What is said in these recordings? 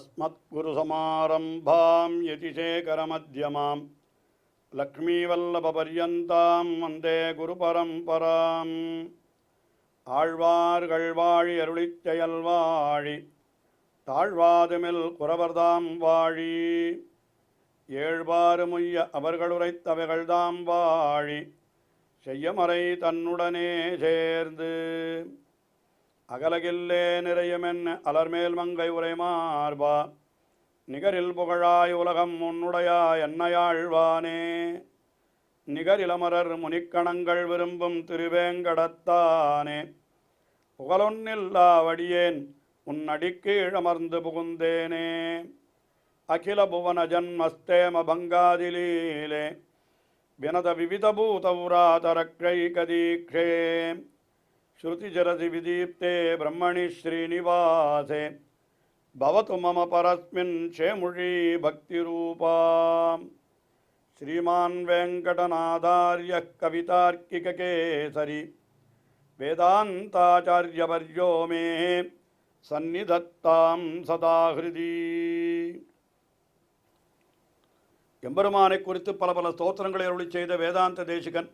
अस्मत्गुरुसमारम्भां यतिशेखरमध्यमां लक्ष्मीवल्लभपर्यन्तां वन्दे गुरुपरम्पराम् ஆழ்வார்கள் வாழி அருளிச் செயல்வாழி தாழ்வாதுமில் குறவர்தாம் வாழி ஏழ்வாறுமுய்ய அவர்கள் உரைத்தவைகள்தாம் வாழி செய்யமறை தன்னுடனே சேர்ந்து அகலகில்லே நிறையுமென்ன அலர்மேல் மங்கை உரை மார்பா நிகரில் புகழாய் உலகம் உன்னுடையா என்னையாழ்வானே நிகரிலமரர் முனிக்கணங்கள் விரும்பும் திருவேங்கடத்தானே புகழொன்னில்லா வடியேன் உன் அடிக்கீழமர்ந்து புகுந்தேனே அகில புவன ஜன்மஸ்தேம பங்காதிலீலே வினத விவிதபூதவுராதரக்ரைகதீக்ஷே ஸ்ருதிஜரதி விதீப்தே பிரம்மணி ஸ்ரீனிவாசே பவது மம பரஸ்மின் ஷேமுழி பக்திரூபா श्रीमान वेंकटनाथार्य कवितार्किककेसरी वेदांताचार्यवर्यो मे सन्निधत्तां सदा हृदि எம்பெருமானை குறித்து பல பல ஸ்தோத்திரங்களை அருளி செய்த வேதாந்த தேசிகன்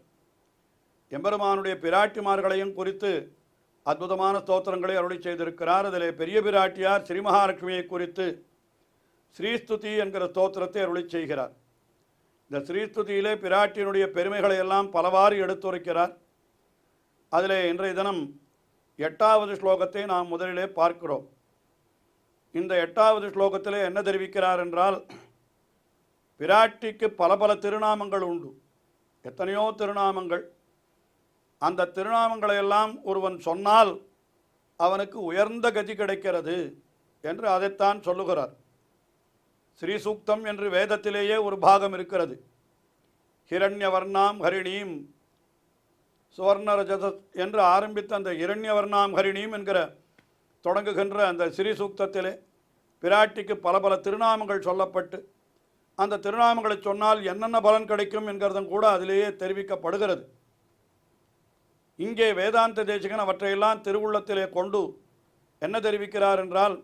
எம்பெருமானுடைய பிராட்டிமார்களையும் குறித்து அற்புதமான ஸ்தோத்திரங்களை அருளி செய்திருக்கிறார். அதிலே பெரிய பிராட்டியார் ஸ்ரீ மகாலட்சுமியை குறித்து ஸ்ரீஸ்துதி என்கிற ஸ்தோத்திரத்தை அருளி செய்கிறார். இந்த ஸ்ரீஸ்துதியிலே பிராட்டியினுடைய பெருமைகளை எல்லாம் பலவாறு எடுத்துரைக்கிறார். அதில் இன்றைய தினம் 8வது ஸ்லோகத்தை நாம் முதலிலே பார்க்கிறோம். இந்த 8வது ஸ்லோகத்திலே என்ன தெரிவிக்கிறார் என்றால், பிராட்டிக்கு பல பல திருநாமங்கள் உண்டு, எத்தனையோ திருநாமங்கள். அந்த திருநாமங்களை எல்லாம் ஒருவன் சொன்னால் அவனுக்கு உயர்ந்த கதி கிடைக்கிறது என்று அதைத்தான் சொல்லுகிறார். ஸ்ரீசூக்தம் என்று வேதத்திலேயே ஒரு பாகம் இருக்கிறது. ஹிரண்யவர்ணாம் ஹரிணீம் சுவர்ணரஜத என்று ஆரம்பித்த அந்த ஹிரண்யவர்ணாம் ஹரிணீம் என்கிற தொடங்குகின்ற அந்த ஸ்ரீசூக்தத்திலே பிராட்டிக்கு பல பல திருநாமங்கள் சொல்லப்பட்டு அந்த திருநாமங்களை சொன்னால் என்னென்ன பலன் கிடைக்கும் என்கிறதும் கூட அதிலேயே தெரிவிக்கப்படுகிறது. இங்கே வேதாந்த தேசிகன் அவற்றையெல்லாம் திருவுள்ளத்திலே கொண்டு என்ன தெரிவிக்கிறார் என்றால்,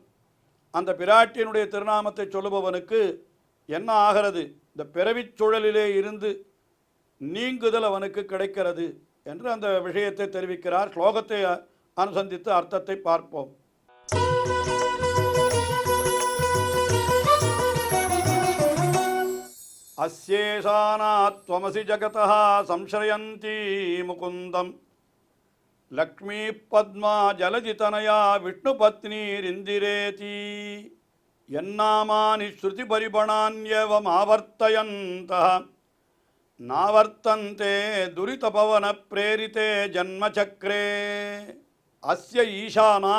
அந்த பிராட்டியினுடைய திருநாமத்தை சொல்லுபவனுக்கு என்ன ஆகிறது, இந்த பிறவிச் சுழலிலே இருந்து நீங்குதல் அவனுக்கு கிடைக்கிறது என்று அந்த விஷயத்தை தெரிவிக்கிறார். ஸ்லோகத்தை அனுசந்தித்து அர்த்தத்தை பார்ப்போம். அஸ்யேஷானாத்வமசி ஜகதः சம்ஸ்ரயந்தி முகுந்தம் லக்ஷ்மீ பத்மா ஜலஜிதனயா விஷ்ணுபத்னீரிந்திரேதி என்னாமானி ஸ்ருதி பரிபணான்யவம் ஆவர்த்தயந்தः நாவர்த்தந்தே துரிதபவன பிரேரிதே ஜன்மசக்ரே. அஸ்ய ஈசானா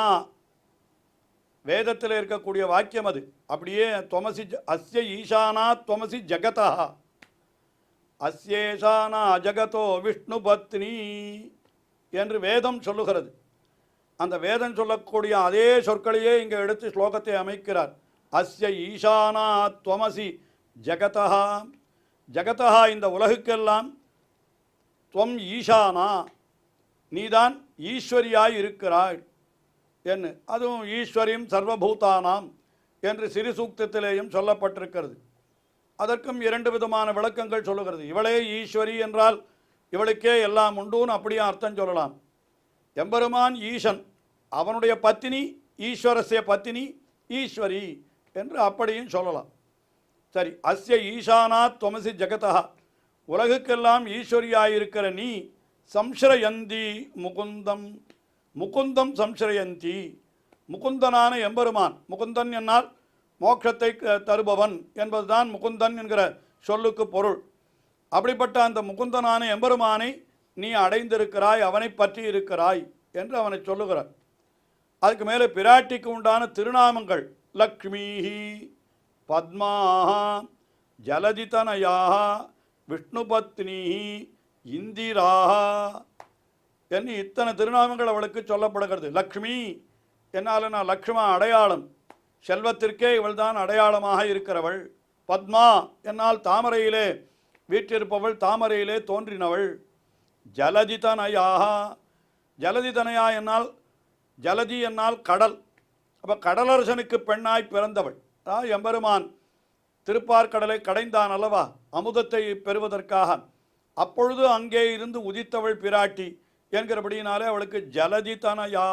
வேதத்தில் இருக்கக்கூடிய வாக்கியம் அது. அப்படியே துவமசி அஸ்ய ஈசானா துவமசி ஜகதா அஸ்யேஷானா ஜகதோ விஷ்ணுபத்னி என்று வேதம் சொல்லுகிறது. அந்த வேதம் சொல்லக்கூடிய அதே சொற்களையே இங்கே எடுத்து ஸ்லோகத்தை அமைக்கிறார். அஸ்ய ஈசானா துவமசி ஜகதா. ஜகதா இந்த உலகுக்கெல்லாம் துவம் ஈசானா நீதான் ஈஸ்வரியாய் இருக்கிறாய் என்று, அதுவும் ஈஸ்வரியும் சர்வபூதானாம் என்று சிறிசூக்தத்திலேயும் சொல்லப்பட்டிருக்கிறது. அதற்கும் 2 விதமான விளக்கங்கள் சொல்லுகிறது. இவளே ஈஸ்வரி என்றால் இவளுக்கே எல்லாம் உண்டுன்னு அப்படியே அர்த்தம் சொல்லலாம். எம்பெருமான் ஈசன், அவனுடைய பத்தினி ஈஸ்வரஸ்ய பத்தினி ஈஸ்வரி என்று அப்படியும் சொல்லலாம். சரி, அஸ்ய ஈசானா துவமசி ஜகதா உலகுக்கெல்லாம் ஈஸ்வரியாயிருக்கிற நீ சம்ஸ்ரயந்தி முகுந்தம். முகுந்தம் சம்ஸ்ரயந்தி, முகுந்தனான எம்பெருமான். முகுந்தன் என்னால் மோட்சத்தை தருபவன் என்பதுதான் முகுந்தன் என்கிற சொல்லுக்கு பொருள். அப்படிப்பட்ட அந்த முகுந்தனான எம்பெருமானை நீ அடைந்திருக்கிறாய், அவனை பற்றி இருக்கிறாய் என்று அவனை சொல்லுகிறார். அதுக்கு மேலே பிராட்டிக்கு உண்டான திருநாமங்கள் லக்ஷ்மீஹி பத்மாஹ ஜலதிதனயாஹ விஷ்ணுபத்னிஹி இந்திராஹ என்று இத்தனை திருநாமங்கள் அவளுக்கு சொல்லப்படுகிறது. லக்ஷ்மி என்னால் நான் லக்ஷ்மா அடையாளம், செல்வத்திற்கே இவள்தான் அடையாளமாக இருக்கிறவள். பத்மா என்னால் தாமரையிலே வீற்றிருப்பவள், தாமரையிலே தோன்றினவள். ஜலதிதனயாக, ஜலதிதனயா என்னால் ஜலதி என்னால் கடல். அப்போ கடலரசனுக்கு பெண்ணாய் பிறந்தவள். எம்பெருமான் திருப்பார்கடலை கடைந்தான் அல்லவா அமுதத்தை பெறுவதற்காக. அப்பொழுது அங்கே இருந்து உதித்தவள் பிராட்டி என்கிறபடியினாலே அவளுக்கு ஜலதி தனயா,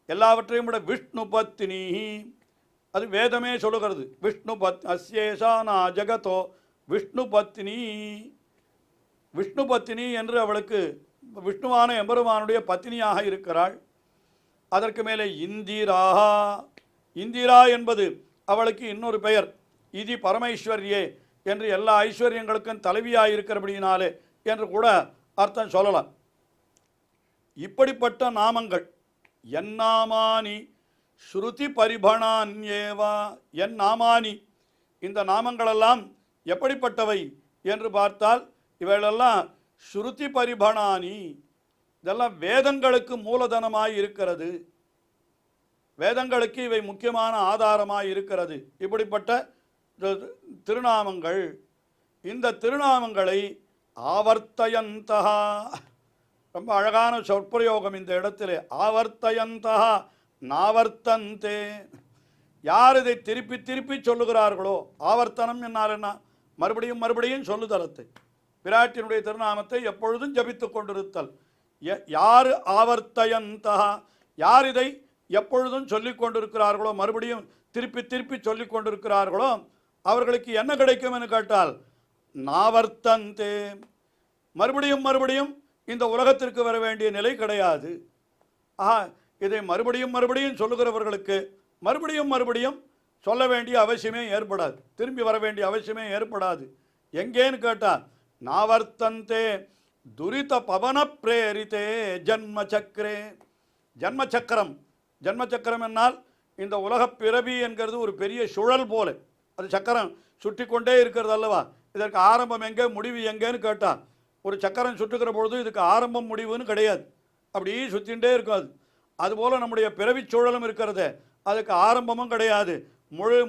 எல்லாவற்றையும் விட விஷ்ணு பத்னி, அது வேதமே சொல்லுகிறது. விஷ்ணு அஸ்யேஷானா ஜகதோ விஷ்ணு பத்னி, விஷ்ணு பத்னி என்று அவளுக்கு விஷ்ணுவான எம்பெருமானுடைய பத்னியாக இருக்கிறாள். அதற்கு மேலே இந்திரா, இந்திரா என்பது அவளுக்கு இன்னொரு பெயர். இது பரமைஸ்வர்யே என்று எல்லா ஐஸ்வர்யங்களுக்கும் தலைவியாக இருக்கிறபடியினாலே என்று கூட அர்த்தம் சொல்லலாம். இப்படிப்பட்ட நாமங்கள் என் நாமானி ஸ்ருதி பரிபணான் ஏவா, என் நாமானி, இந்த நாமங்களெல்லாம் எப்படிப்பட்டவை என்று பார்த்தால் இவைகளெல்லாம் ஸ்ருதி பரிபணானி, இதெல்லாம் வேதங்களுக்கு மூலதனமாய் இருக்கிறது, வேதங்களுக்கு இவை முக்கியமான ஆதாரமாய் இருக்கிறது. இப்படிப்பட்ட திருநாமங்கள், இந்த திருநாமங்களை ஆவர்த்தயந்தகா, ரொம்ப அழகான சொற்பிரயோகம் இந்த இடத்துல, ஆவர்த்தயந்தகா நாவர்த்தந்தே, யார் இதை திருப்பி திருப்பி சொல்லுகிறார்களோ, ஆவர்த்தனம் என்னால் என்ன, மறுபடியும் மறுபடியும் சொல்லுதலத்தை, பிராட்டினுடைய திருநாமத்தை எப்பொழுதும் ஜபித்து கொண்டிருத்தல். யார் ஆவர்த்தயந்தகா, யார் இதை எப்பொழுதும் சொல்லிக் கொண்டிருக்கிறார்களோ, மறுபடியும் திருப்பி திருப்பி சொல்லிக் கொண்டிருக்கிறார்களோ, அவர்களுக்கு என்ன கிடைக்கும் என்று கேட்டால் நாவர்த்தந்தே, மறுபடியும் மறுபடியும் இந்த உலகத்திற்கு வர வேண்டிய நிலை கிடையாது. இதை மறுபடியும் மறுபடியும் சொல்லுகிறவர்களுக்கு மறுபடியும் மறுபடியும் சொல்ல வேண்டிய அவசியமே ஏற்படாது, திரும்பி வர வேண்டிய அவசியமே ஏற்படாது. எங்கேன்னு கேட்டால் நாவர்த்தந்தே துரித பவன பிரேரித்தே ஜன்ம சக்கரே, ஜன்ம சக்கரம், ஜன்ம சக்கரம் என்னால் இந்த உலக பிறவி என்கிறது ஒரு பெரிய சுழல் போல, அது சக்கரம் சுற்றி கொண்டே இருக்கிறது அல்லவா. இதற்கு ஆரம்பம் எங்கே முடிவு எங்கேன்னு கேட்டால், ஒரு சக்கரம் சுற்றுக்கிற பொழுது இதுக்கு ஆரம்பம் முடிவுன்னு கிடையாது, அப்படியே சுற்றிகிட்டே இருக்காது. அதுபோல் நம்முடைய பிறவி சூழலும் இருக்கிறது, அதுக்கு ஆரம்பமும் கிடையாது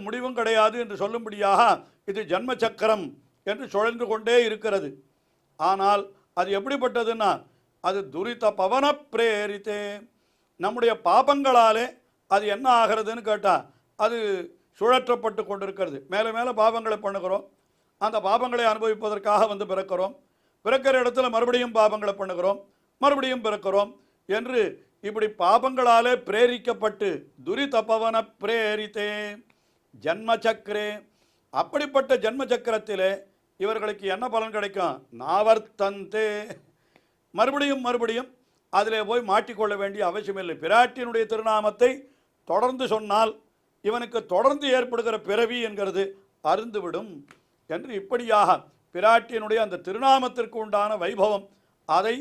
முடிவும் கிடையாது என்று சொல்லும்படியாக இது ஜன்ம சக்கரம் என்று சுழன்று கொண்டே இருக்கிறது. ஆனால் அது எப்படிப்பட்டதுன்னா, அது துரித பவன பிரேரித்தே, நம்முடைய பாபங்களாலே அது என்ன ஆகிறதுன்னு கேட்டால் அது சுழற்றப்பட்டு கொண்டிருக்கிறது. மேலே மேலே பாபங்களை பண்ணுகிறோம், அந்த பாபங்களை அனுபவிப்பதற்காக வந்து பிறக்கிறோம், பிறக்கிற இடத்துல மறுபடியும் பாபங்களை பண்ணுகிறோம், மறுபடியும் பிறக்கிறோம் என்று இப்படி பாபங்களாலே பிரேரிக்கப்பட்டு துரித பவன பிரேரித்தே ஜன்ம சக்கரே, அப்படிப்பட்ட ஜன்ம சக்கரத்திலே இவர்களுக்கு என்ன பலன் கிடைக்கும், நாவர்த்தந்தே, மறுபடியும் மறுபடியும் அதிலே போய் மாட்டிக்கொள்ள வேண்டிய அவசியமில்லை. பிராட்டியினுடைய திருநாமத்தை தொடர்ந்து சொன்னால் இவனுக்கு தொடர்ந்து ஏற்படுகிற பிறவி என்கிறது அருந்துவிடும் என்று இப்படியாக பிராட்டியினுடைய அந்த திருநாமத்திற்கு உண்டான வைபவம் அதை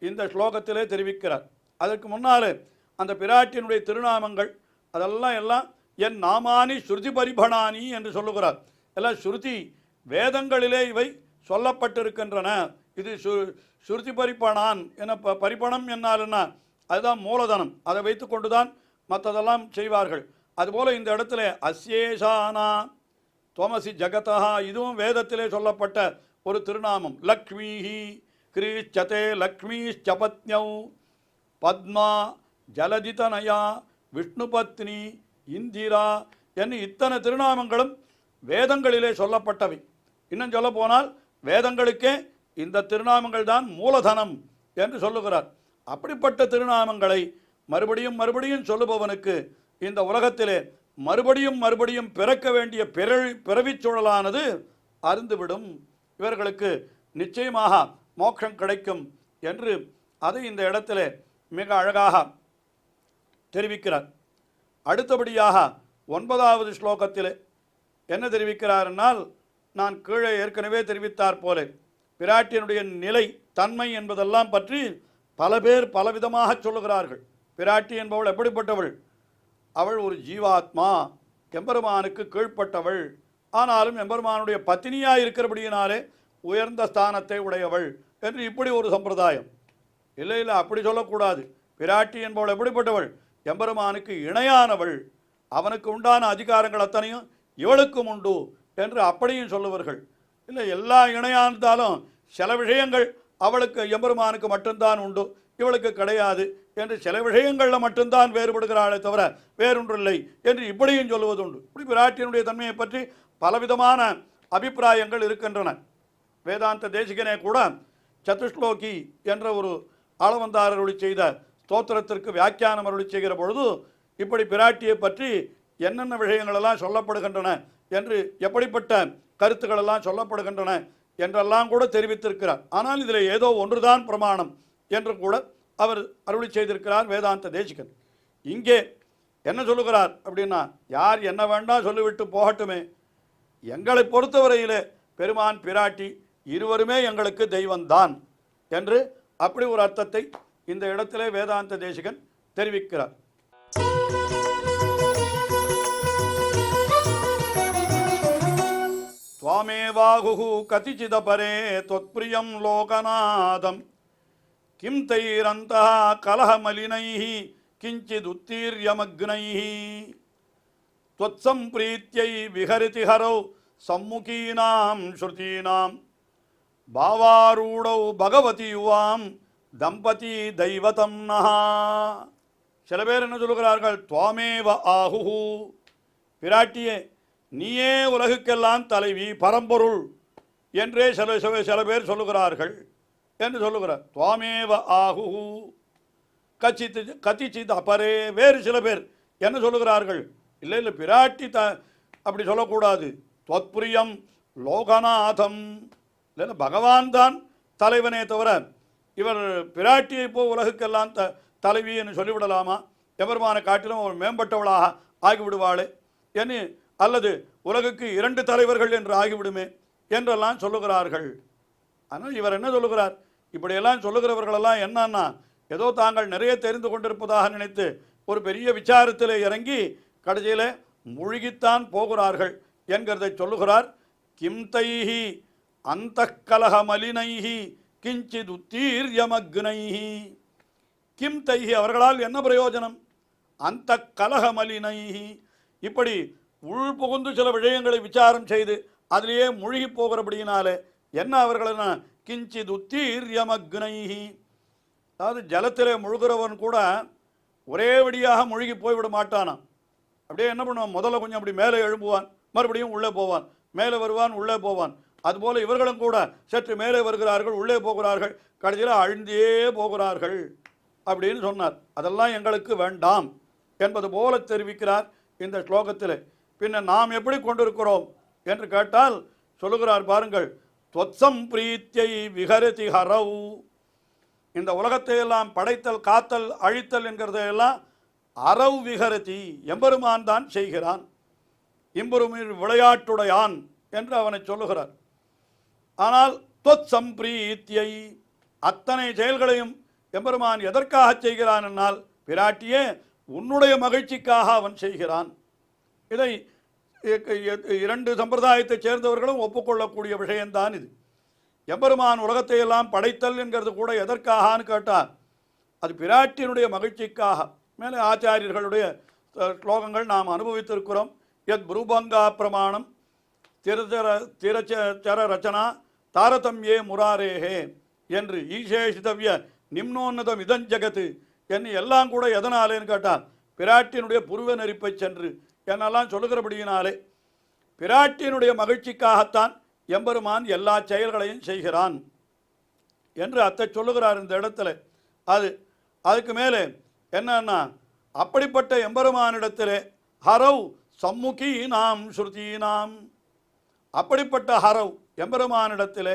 இந்த ஸ்லோகத்திலே தெரிவிக்கிறார். அதற்கு முன்னாலே அந்த பிராட்டியினுடைய திருநாமங்கள் அதெல்லாம் எல்லாம் என் நாமானி ஸ்ருதி பரிபணானி என்று சொல்லுகிறார். எல்லாம் ஸ்ருதி வேதங்களிலே இவை சொல்லப்பட்டிருக்கின்றன. இது ஸ்ருதி பரிபணான் என, பரிபணம் என்னால்னா அதுதான் மூலதனம், அதை வைத்து கொண்டு தான் மற்றதெல்லாம் செய்வார்கள். அதுபோல் இந்த இடத்துல அஸ்யேஷானா துவமசி ஜகதா, இதுவும் வேதத்திலே சொல்லப்பட்ட ஒரு திருநாமம். லக்ஷ்மீஹி கிரீச்சதே லக்ஷ்மீச்சபத்ஞௌ பத்மா ஜலதிதனயா விஷ்ணுபத்னி இந்திரா என்று இத்தனை திருநாமங்களும் வேதங்களிலே சொல்லப்பட்டவை. இன்னும் சொல்ல போனால் வேதங்களுக்கே இந்த திருநாமங்கள் தான் மூலதனம் என்று சொல்லுகிறார். அப்படிப்பட்ட திருநாமங்களை மறுபடியும் மறுபடியும் சொல்லுபவனுக்கு இந்த உலகத்திலே மறுபடியும் மறுபடியும் பிறக்க வேண்டிய பிறவிச் சூழலானது அருந்துவிடும், இவர்களுக்கு நிச்சயமாக மோட்சம் கிடைக்கும் என்று அதை இந்த இடத்திலே மிக அழகாக தெரிவிக்கிறார். அடுத்தபடியாக 9வது ஸ்லோகத்திலே என்ன தெரிவிக்கிறார் என்னால், நான் கீழே ஏற்கனவே தெரிவித்தார் போல பிராட்டியினுடைய நிலை தன்மை என்பதெல்லாம் பற்றி பல பேர் பலவிதமாக சொல்லுகிறார்கள். பிராட்டி என்பவள் எப்படிப்பட்டவள், அவள் ஒரு ஜீவாத்மா, எம்பெருமானுக்கு கீழ்ப்பட்டவள், ஆனாலும் எம்பெருமானுடைய பத்தினியாக இருக்கிறபடியினாலே உயர்ந்த ஸ்தானத்தை உடையவள் என்று இப்படி ஒரு சம்பிரதாயம். இல்லை இல்லை, அப்படி சொல்லக்கூடாது. பிராட்டி என்பவள் எப்படிப்பட்டவள், எம்பெருமானுக்கு இணையானவள், அவனுக்கு உண்டான அதிகாரங்கள் அத்தனையும் இவளுக்கும் உண்டு என்று அப்படியும் சொல்லுவார்கள். இல்லை, எல்லா இணையானதாலும் சில விஷயங்கள் அவளுக்கு எம்பெருமானுக்கு மட்டும்தான் உண்டு, இவளுக்கு கிடையாது என்று சில விஷயங்களில் மட்டும்தான் வேறுபடுகிறாளே தவிர வேறொன்றில்லை என்று இப்படியும் சொல்லுவது உண்டு. இப்படி பிராட்டியினுடைய தன்மையை பற்றி பலவிதமான அபிப்பிராயங்கள் இருக்கின்றன. வேதாந்த தேசிகனே கூட சதுஸ்லோகி என்ற ஒரு ஆளவந்தார் அருளி செய்த ஸ்தோத்திரத்திற்கு வியாக்கியானம் அருளி செய்கிற பொழுது இப்படி பிராட்டியை பற்றி என்னென்ன விஷயங்களெல்லாம் சொல்லப்படுகின்றன என்று, எப்படிப்பட்ட கருத்துக்களெல்லாம் சொல்லப்படுகின்றன என்றெல்லாம் கூட தெரிவித்திருக்கிறார். ஆனால் இதில் ஏதோ ஒன்றுதான் பிரமாணம் என்று கூட அவர் அருளி செய்திருக்கிறார் வேதாந்த தேசிகன். இங்கே என்ன சொல்லுகிறார் அப்படின்னா, யார் என்ன வேண்டாம் சொல்லிவிட்டு போகட்டுமே, எங்களை பொறுத்தவரையிலே பெருமான் பிராட்டி இருவருமே எங்களுக்கு தெய்வந்தான் என்று அப்படி ஒரு அர்த்தத்தை இந்த இடத்திலே வேதாந்த தேசிகன் தெரிவிக்கிறார். त्वामेवाहुः कतिचिदपरे त्वत्प्रियं लोकनाथं किं तैरन्तः कलहमलिनैः किञ्चिदुत्तीर्यमग्नैः त्वत्सम्प्रीत्यै विहरति हरौ सम्मुखीनां श्रुतीनां भावारूढौ भगवति युवां दम्पती दैवतं नः. சில பேர் என்ன சொல்லுகிறார்கள், துவாமேவ ஆகுஹு, பிராட்டியே நீயே உலகுக்கெல்லாம் தலைவி பரம்பொருள் என்றே சில பேர் சொல்லுகிறார்கள் என்று சொல்லுகிறார். துவாமேவ ஆகுஹு கதிச்சித் அபரே, வேறு சில பேர் என்ன சொல்லுகிறார்கள், இல்லை இல்லை பிராட்டி அப்படி சொல்லக்கூடாது, துவத்பிரியம் லோகநாதம், இல்லைன்னா பகவான் தான் தலைவனே தவிர இவர் பிராட்டியை போ உலகுக்கெல்லாம் தலைவி என்று சொல்லிவிடலாமா, எவருமான காட்டிலும் அவர் மேம்பட்டவளாக ஆகிவிடுவாளே என்று, அல்லது உலகுக்கு 2 தலைவர்கள் என்று ஆகிவிடுமே என்றெல்லாம் சொல்லுகிறார்கள். ஆனால் இவர் என்ன சொல்லுகிறார், இப்படியெல்லாம் சொல்லுகிறவர்களெல்லாம் என்னன்னா ஏதோ தாங்கள் நிறைய தெரிந்து கொண்டிருப்பதாக நினைத்து ஒரு பெரிய விசாரத்தில் இறங்கி கடைசியில் முழுகித்தான் போகிறார்கள் என்கிறதை சொல்லுகிறார். கிம் தைஹி அந்த கலக மலினைஹி கிஞ்சித் உத்தீர்யமக்னைஹி, கிம் தைஹி அவர்களால் என்ன பிரயோஜனம், அந்த கலக மலினைஹி இப்படி உள் புகுந்து சில விஷயங்களை விசாரம் செய்து அதிலேயே முழுகி போகிறபடியினாலே என்ன அவர்களென்ன, கிஞ்சித் உத்தீர்யமக்னைஹி, அதாவது ஜலத்திலே முழுகிறவன் கூட ஒரே வழியாக முழுகி போய்விட மாட்டானான். அப்படியே என்ன பண்ணுவான், முதல்ல கொஞ்சம் அப்படி மேலே எழும்புவான், மறுபடியும் உள்ளே போவான், மேலே வருவான் உள்ளே போவான். அதுபோல் இவர்களும் கூட சற்று மேலே வருகிறார்கள் உள்ளே போகிறார்கள், கடைசியில் அழிந்தே போகிறார்கள் அப்படின்னு சொன்னார். அதெல்லாம் எங்களுக்கு வேண்டாம் என்பது போல தெரிவிக்கிறார் இந்த ஸ்லோகத்தில். பின்ன நாம் எப்படி கொண்டிருக்கிறோம் என்று கேட்டால் சொல்லுகிறார் பாருங்கள், துவத்சம் பிரீத்தியை விஹரதி ஹரவு, இந்த உலகத்தை எல்லாம் படைத்தல் காத்தல் அழித்தல் என்கிறதையெல்லாம் அரவு விஹரதி எம்பெருமான் தான் செய்கிறான், இம்பெருமின் விளையாட்டுடையான் என்று அவனை சொல்லுகிறார். ஆனால் தொத் சம்பிரீத்தியை அத்தனை செயல்களையும் எம்பெருமான் எதற்காக செய்கிறான் என்னால், பிராட்டியே உன்னுடைய மகிழ்ச்சிக்காக அவன் செய்கிறான். இதை 2 சம்பிரதாயத்தைச் சேர்ந்தவர்களும் ஒப்புக்கொள்ளக்கூடிய விஷயம்தான் இது. எம்பெருமான் உலகத்தை எல்லாம் படைத்தல் என்கிறது கூட எதற்காகனு கேட்டால் அது பிராட்டியினுடைய மகிழ்ச்சிக்காக. மேலே ஆச்சாரியர்களுடைய ஸ்லோகங்கள் நாம் அனுபவித்திருக்கிறோம். யத் புரூபங்கா பிரமாணம் திரச்சர ரச்சனா தாரதம்யே முராரேஹே என்று ஈசேஷிதவ்ய நிம்னோன்னதம் இதஞ்சகத்து என்று எல்லாம் கூட எதனாலேன்னு கேட்டால் பிராட்டியினுடைய புருவ நெறிப்பை சென்று என்னெல்லாம் சொல்லுகிறபடியினாலே பிராட்டியினுடைய மகிழ்ச்சிக்காகத்தான் எம்பெருமான் எல்லா செயல்களையும் செய்கிறான் என்று அத்தை சொல்லுகிறார் இந்த இடத்துல. அதுக்கு மேலே என்னன்னா, அப்படிப்பட்ட எம்பெருமானிடத்திலே ஹரவ் சம்முகி நாம் ஸ்ருதி நாம், அப்படிப்பட்ட ஹரவ் எம்பெருமானிடத்திலே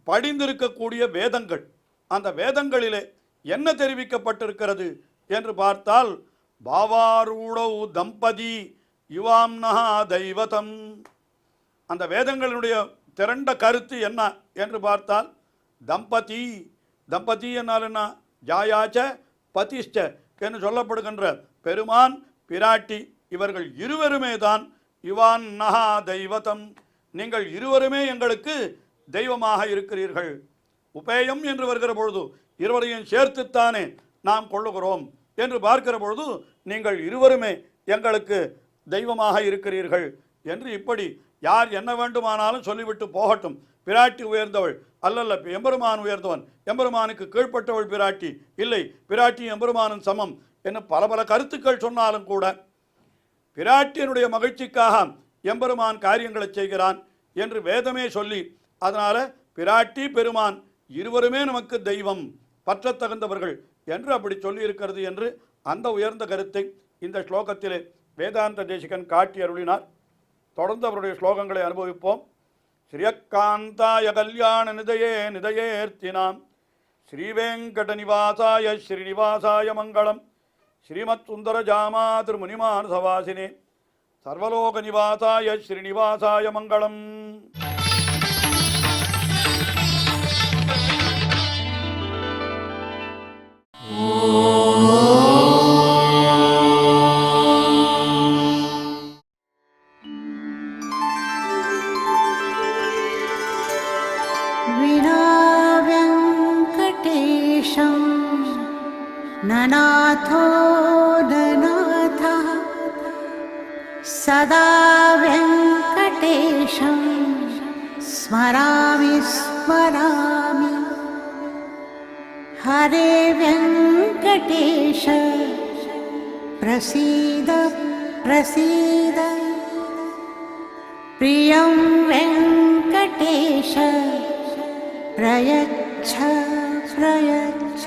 படிந்திருக்கக்கூடிய வேதங்கள், அந்த வேதங்களிலே என்ன தெரிவிக்கப்பட்டிருக்கிறது என்று பார்த்தால், பாவாரூடௌ தம்பதி யுவாம்னா தெய்வதம், அந்த வேதங்களினுடைய திரண்ட கருத்து என்ன என்று பார்த்தால், தம்பதி, தம்பதி என்னால் என்ன, ஜாயாச்ச பதிஷ்ட என்று சொல்லப்படுகின்ற பெருமான் பிராட்டி இவர்கள் இருவருமே தான் யுவான் நகா தெய்வதம், நீங்கள் இருவருமே எங்களுக்கு தெய்வமாக இருக்கிறீர்கள். உபேயம் என்று வருகிற பொழுது இருவரையும் சேர்த்துத்தானே நாம் கொள்ளுகிறோம் என்று பார்க்கிற பொழுது நீங்கள் இருவருமே எங்களுக்கு தெய்வமாக இருக்கிறீர்கள் என்று இப்படி யார் என்ன வேண்டுமானாலும் சொல்லிவிட்டு போகட்டும், பிராட்டி உயர்ந்தவள் அல்லல்ல, எம்பெருமான் உயர்ந்தவன், எம்பெருமானுக்கு கீழ்ப்பட்டவள் பிராட்டி, இல்லை பிராட்டி எம்பெருமானும் சமம் என்ன பல பல கருத்துக்கள் சொன்னாலும் கூட பிராட்டியனுடைய மகிழ்ச்சிக்காக எம்பெருமான் காரியங்களை செய்கிறான் என்று வேதமே சொல்லி, அதனால் பிராட்டி பெருமான் இருவருமே நமக்கு தெய்வம், பற்றத்தகுந்தவர்கள் என்று அப்படி சொல்லி இருக்கிறது என்று அந்த உயர்ந்த கருத்தை இந்த ஸ்லோகத்திலே வேதாந்த தேசிகன் காட்டி அருளினார். தொடர்ந்து அவருடைய ஸ்லோகங்களை அனுபவிப்போம். ஸ்ரீயக்காந்தாய கல்யாண நிதயே நிதயேர்த்தினாம் ஸ்ரீவேங்கட நிவாசாய ஸ்ரீனிவாசாய மங்களம். ஸ்ரீமத் சுந்தர ஜாமா திருமுனிமானசவாசினே சர்வலோக நிவாசாய ஸ்ரீனிவாசாய மங்களம். ननाथो ननाथः सदा वेङ्कटेशं स्मरामि स्मरामि. हरे वेङ्कटेश प्रसीद प्रसीद. प्रियं वेङ्कटेश प्रयच्छ प्रयच्छ.